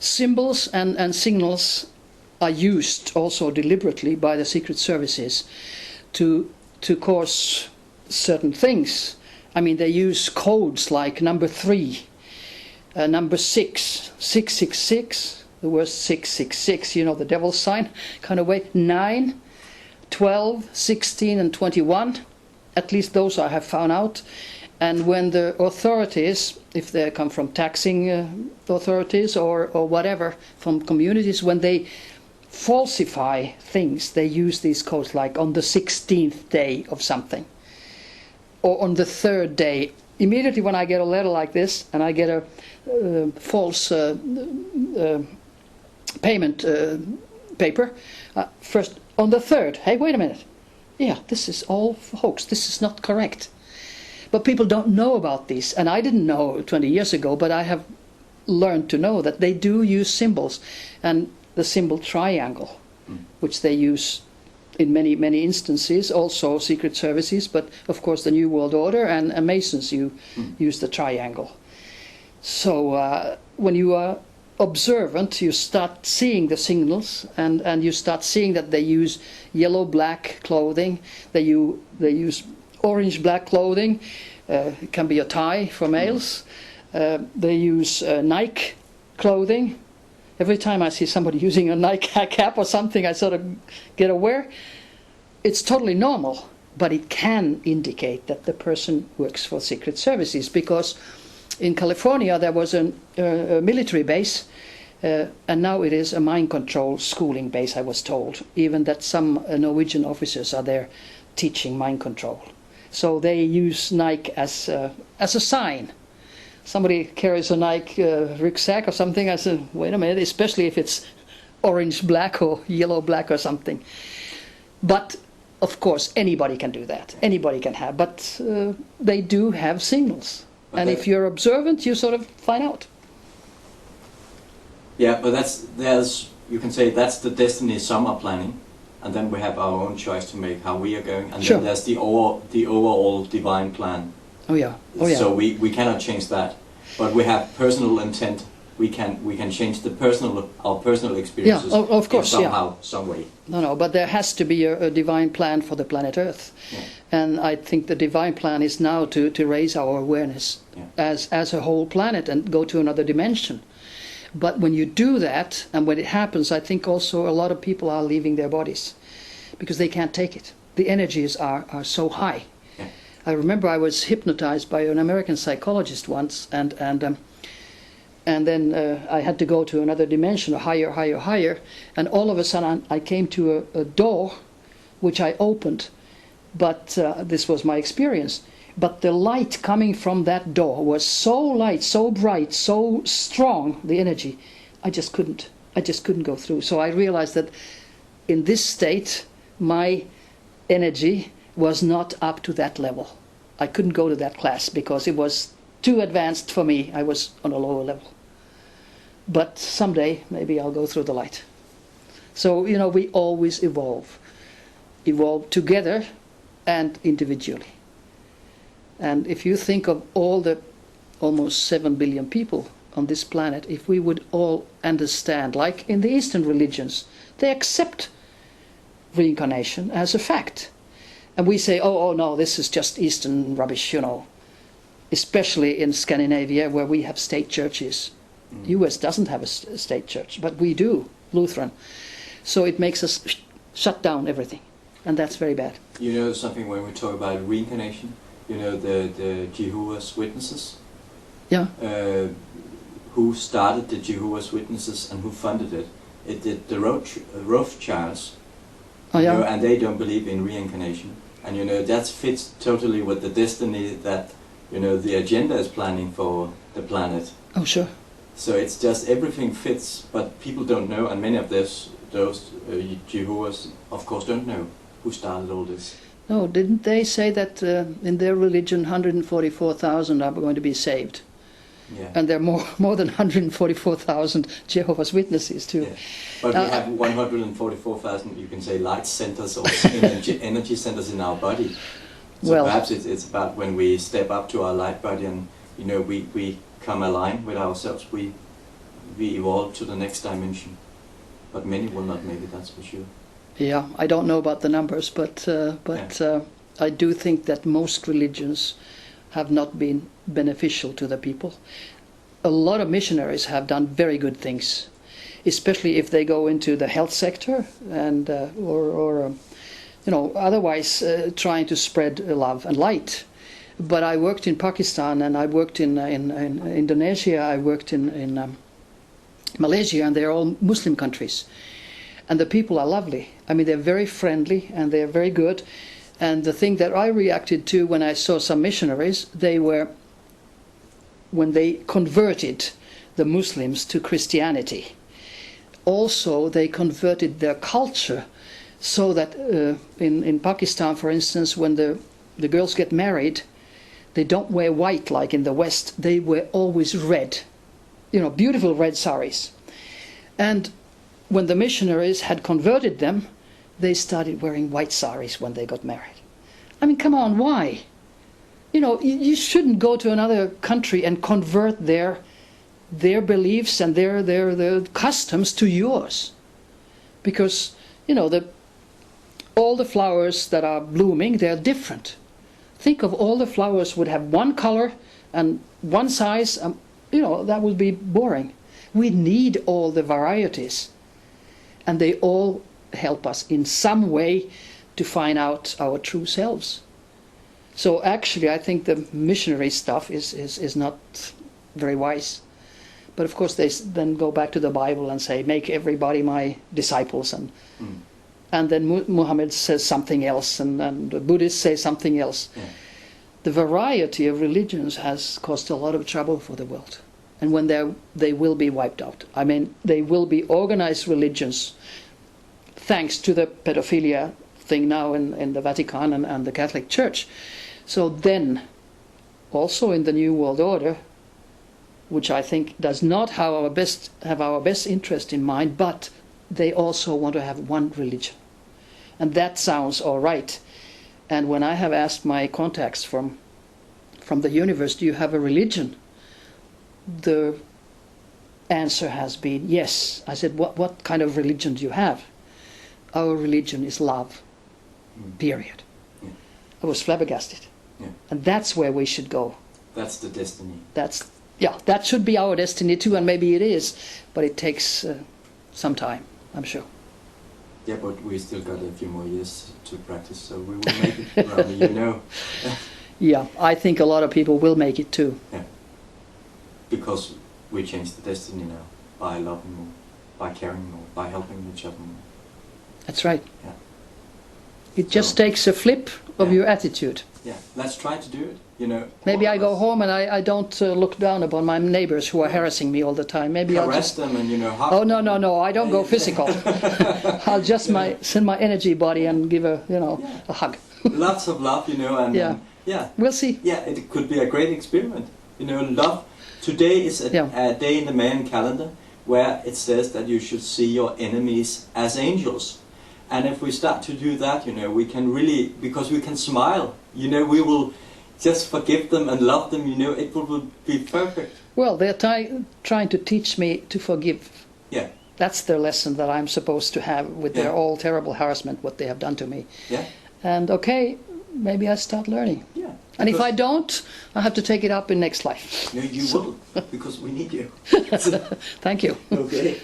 symbols and signals are used also deliberately by the secret services to cause certain things. I mean, they use codes like number 3, number 6, 666, the word 666, you know, the devil's sign kind of way, 9, 12, 16 and 21, at least those I have found out. And when the authorities, if they come from taxing authorities or whatever, from communities, when they falsify things, they use these codes like on the 16th day of something, or on the 3rd day. Immediately when I get a letter like this and I get a false payment paper, first on the 3rd, hey, wait a minute, yeah, this is all hoax, this is not correct. But people don't know about these, and I didn't know 20 years ago, but I have learned to know that they do use symbols, and the symbol triangle, which they use in many instances, also secret services, but of course the New World Order and Masons use the triangle. So when you are observant, you start seeing the signals, and you start seeing that they use yellow-black clothing, they use orange-black clothing, it can be a tie for males, they use Nike clothing. Every time I see somebody using a Nike cap or something, I sort of get aware. It's totally normal, but it can indicate that the person works for secret services, because in California there was a military base, and now it is a mind control schooling base, I was told, even that some Norwegian officers are there teaching mind control. So they use Nike as a sign. Somebody carries a Nike rucksack or something, I said, wait a minute, especially if it's orange-black or yellow-black or something. But, of course, anybody can do that. Anybody can have. But they do have signals. And if you're observant, you sort of find out. Yeah, but there's you can say that's the destiny some are planning. And then we have our own choice to make how we are going. And then there's the overall divine plan. Oh yeah. Oh yeah. So we cannot change that. But we have personal intent. We can change our personal experiences. Yeah, of course, somehow, some way. No, but there has to be a divine plan for the planet Earth. Yeah. And I think the divine plan is now to raise our awareness as a whole planet and go to another dimension. But when you do that, and when it happens, I think also a lot of people are leaving their bodies because they can't take it. The energies are so high. Yeah. I remember I was hypnotized by an American psychologist once, and then I had to go to another dimension, higher, and all of a sudden I came to a door which I opened, but this was my experience. But the light coming from that door was so light, so bright, so strong, the energy, I just couldn't go through. So I realized that in this state, my energy was not up to that level. I couldn't go to that class because it was too advanced for me. I was on a lower level. But someday, maybe I'll go through the light. So, you know, we always evolve together and individually. And if you think of all the almost 7 billion people on this planet, if we would all understand, like in the Eastern religions, they accept reincarnation as a fact. And we say, oh no, this is just Eastern rubbish, you know. Especially in Scandinavia, where we have state churches. US doesn't have a state church, but we do, Lutheran. So it makes us shut down everything. And that's very bad. You know something when we talk about reincarnation? You know the Jehovah's Witnesses? Yeah. Who started the Jehovah's Witnesses and who funded it? It did the Rothschilds. Oh, yeah. You know, and they don't believe in reincarnation. And you know that fits totally with the destiny that, you know, the agenda is planning for the planet. Oh, sure. So it's just everything fits, but people don't know, and many of those Jehovah's, of course, don't know who started all this. No, didn't they say that in their religion 144,000 are going to be saved? Yeah. And there are more than 144,000 Jehovah's Witnesses too. Yeah. But we have 144,000, you can say, light centers or energy centers in our body. So well, perhaps it's about when we step up to our light body and, you know, we come aligned with ourselves, we we evolve to the next dimension. But many will not make it, that's for sure. Yeah, I don't know about the numbers, but I do think that most religions have not been beneficial to the people. A lot of missionaries have done very good things, especially if they go into the health sector and otherwise trying to spread love and light. But I worked in Pakistan, and I worked in Indonesia, I worked in Malaysia, and they're all Muslim countries. And the people are lovely. I mean, they're very friendly and they're very good. And the thing that I reacted to when I saw some missionaries, when they converted the Muslims to Christianity, also they converted their culture so that in Pakistan, for instance, when the girls get married, they don't wear white like in the West. They wear always red, beautiful red saris. And when the missionaries had converted them, they started wearing white saris when they got married. I mean, come on, why? You shouldn't go to another country and convert their beliefs and their customs to yours. Because, all the flowers that are blooming, they're different. Think of all the flowers would have one color and one size, that would be boring. We need all the varieties. And they all help us in some way to find out our true selves. So actually, I think the missionary stuff is not very wise. But of course, they then go back to the Bible and say, make everybody my disciples. And then Muhammad says something else, and the Buddhists say something else. Yeah. The variety of religions has caused a lot of trouble for the world. And when they will be wiped out. I mean, they will be organized religions, thanks to the pedophilia thing now in the Vatican and the Catholic Church. So then, also in the New World Order, which I think does not have our best interest in mind, but they also want to have one religion. And that sounds all right. And when I have asked my contacts from the universe, do you have a religion? The answer has been yes. I said, what kind of religion do you have? Our religion is love. Period. Yeah. I was flabbergasted. Yeah. And that's where we should go. That's the destiny. That should be our destiny too, and maybe it is, but it takes some time, I'm sure. Yeah, but we still got a few more years to practice, so we will make it, Rauni, Yeah, I think a lot of people will make it too. Yeah. Because we change the destiny now by loving more, by caring more, by helping each other more. That's right. Yeah. It just takes a flip of your attitude. Yeah, let's try to do it. Maybe I go home and I don't look down upon my neighbors who are harassing me all the time. Maybe I'll just them and hug Oh no! I don't go physical. I'll just send my energy body and give a hug. Lots of love, and yeah. We'll see. Yeah, it could be a great experiment. Love. Today is a day in the Mayan calendar where it says that you should see your enemies as angels. And if we start to do that, we can really, because we can smile, we will just forgive them and love them, it will be perfect. Well, they're trying to teach me to forgive. Yeah. That's their lesson that I'm supposed to have with their all terrible harassment, what they have done to me. Yeah. And maybe I start learning. Yeah. And if I don't, I have to take it up in next life. No, you will, because we need you. Thank you. Okay.